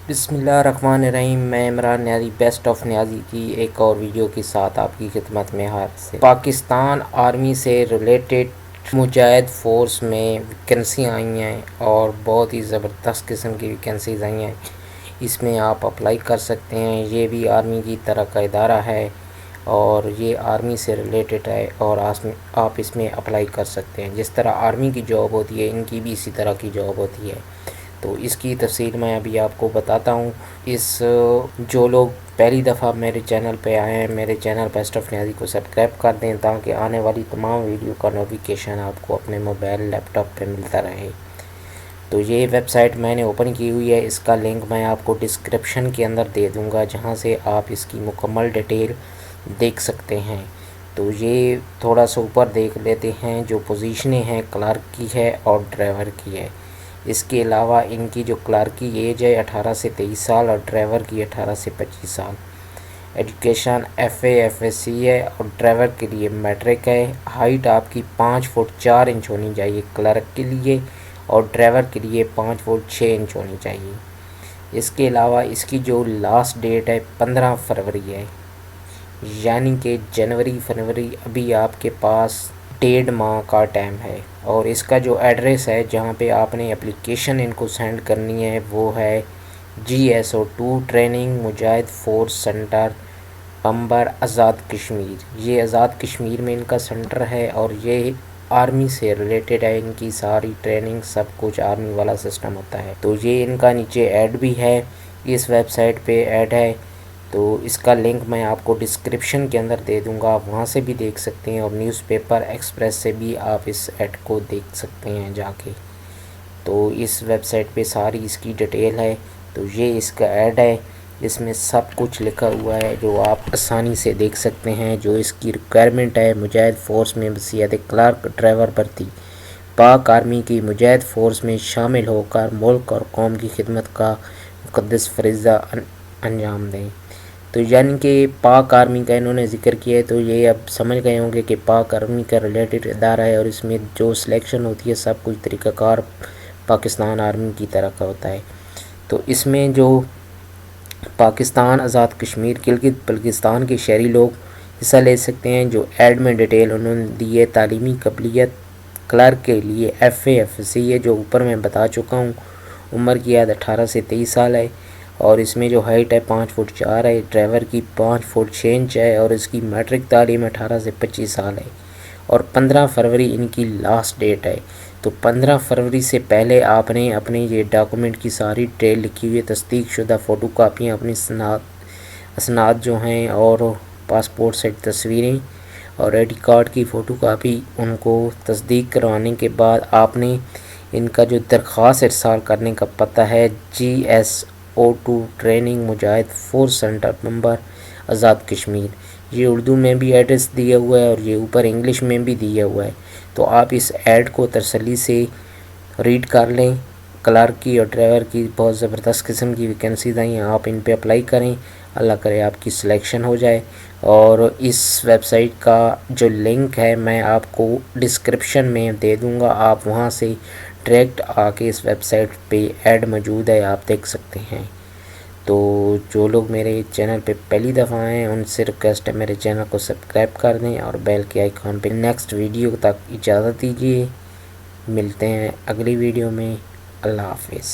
बिस्मिल्लाहिर्रहमानिर्रहीम। मैं Imran Niazi best of Niazi की एक और वीडियो के साथ आपकी खिदमत में हाजिर से पाकिस्तान आर्मी से रिलेटेड मुजाहिद फ़ोर्स में वैकेंसी आई हैं और बहुत ही ज़बरदस्त किस्म की वैकेंसीज़ आई हैं। इसमें आप अप्लाई कर सकते हैं। ये भी आर्मी की तरह का इदारा है और ये आर्मी से रिलेटेड है और आप इसमें अप्लाई कर सकते हैं। जिस तरह आर्मी की जॉब होती है, इनकी भी इसी तरह की जॉब होती है। तो इसकी तफसील मैं अभी आपको बताता हूँ। जो लोग पहली दफ़ा मेरे चैनल पे आए हैं, मेरे चैनल बेस्ट ऑफ न्याज़ी को सब्सक्राइब कर दें ताकि आने वाली तमाम वीडियो का नोटिफिकेशन आपको अपने मोबाइल लैपटॉप पे मिलता रहे। तो ये वेबसाइट मैंने ओपन की हुई है, इसका लिंक मैं आपको डिस्क्रिप्शन के अंदर दे दूँगा, जहाँ से आप इसकी मुकम्मल डिटेल देख सकते हैं। तो ये थोड़ा सा ऊपर देख लेते हैं। जो पोजीशनें हैं, क्लर्क की है और ड्राइवर की है। इसके अलावा इनकी जो क्लर्क की एज है 18 से 23 साल और ड्राइवर की 18 से 25 साल। एजुकेशन FA FSC है और ड्राइवर के लिए मैट्रिक है। हाइट आपकी 5 फुट 4 इंच होनी चाहिए क्लर्क के लिए और ड्राइवर के लिए 5 फुट 6 इंच होनी चाहिए। इसके अलावा इसकी जो लास्ट डेट है 15 फरवरी है, यानी कि जनवरी फरवरी अभी आपके पास 1.5 माह का टाइम है। और इसका जो एड्रेस है जहाँ पे आपने एप्लीकेशन इनको सेंड करनी है वो है GSO2 ट्रेनिंग मुजाहिद फोर्स सेंटर अंबर आज़ाद कश्मीर। ये आज़ाद कश्मीर में इनका सेंटर है और ये आर्मी से रिलेटेड है। इनकी सारी ट्रेनिंग सब कुछ आर्मी वाला सिस्टम होता है। तो ये इनका नीचे ऐड भी है, इस वेबसाइट पे ऐड है। तो इसका लिंक मैं आपको डिस्क्रिप्शन के अंदर दे दूंगा, आप वहाँ से भी देख सकते हैं और न्यूज़पेपर एक्सप्रेस से भी आप इस ऐड को देख सकते हैं जाके। तो इस वेबसाइट पे सारी इसकी डिटेल है। तो ये इसका ऐड है, इसमें सब कुछ लिखा हुआ है जो आप आसानी से देख सकते हैं। जो इसकी रिक्वायरमेंट है, मुजाहिद फ़ोर्स में वसीयत क्लर्क ड्राइवर भर्ती, पाक आर्मी की मुजाहिद फ़ोर्स में शामिल होकर मुल्क और कौम की खिदमत का मुक़द्दस फ़रीज़ा अंजाम दें। तो यानी कि पाक आर्मी का इन्होंने ज़िक्र किया है। तो ये अब समझ गए होंगे कि पाक आर्मी का रिलेटेड इदारा है और इसमें जो सिलेक्शन होती है सब कुछ तरीक़ाकार पाकिस्तान आर्मी की तरह का होता है। तो इसमें जो पाकिस्तान आज़ाद कश्मीर गिलगित बल्तिस्तान के शहरी लोग हिस्सा ले सकते हैं। जो ऐड में डिटेल उन्होंने दी है, तालीमी काबिलियत क्लर्क के लिए FA FSC है जो ऊपर मैं बता चुका हूँ। उम्र की याद 18 से 23 साल है और इसमें जो हाइट है 5 फुट 4 है, ड्राइवर की 5 फुट 6 इंच है और इसकी मैट्रिक तालीम 18 से 25 साल है और 15 फरवरी इनकी लास्ट डेट है। तो 15 फरवरी से पहले आपने अपने ये डॉक्यूमेंट की सारी डिटेल लिखी हुई तस्दीक शुदा फ़ोटो कापियाँ, अपनी असनाद जो हैं और पासपोर्ट साइज तस्वीरें और ID कार्ड की फ़ोटो कापी, उनको तस्दीक करवाने के बाद आपने इनका जो दरख्वास्त इरसाल करने का पता है GSO2 ट्रेनिंग मुजाहिद force centre number Azad Kashmir. ये उर्दू में भी एड्रेस दिया हुआ है और ये ऊपर इंग्लिश में भी दिया हुआ है। तो आप इस ऐड को तसल्ली से रीड कर लें। क्लर्क की और ड्राइवर की बहुत ज़बरदस्त किस्म की वैकेंसीज़ आई हैं, आप इन पे अप्लाई करें, अल्लाह करे आपकी सिलेक्शन हो जाए। और इस वेबसाइट का जो लिंक है मैं आपको डिस्क्रिप्शन में दे दूंगा, आप वहां से डायरेक्ट आके इस वेबसाइट पे ऐड मौजूद है, आप देख सकते हैं। तो जो लोग मेरे चैनल पे पहली दफ़ा आए हैं उनसे रिक्वेस्ट है मेरे चैनल को सब्सक्राइब कर दें और बेल के आइकॉन पे। नेक्स्ट वीडियो तक इजाज़त दीजिए, मिलते हैं अगली वीडियो में। अल्लाह हाफिज़।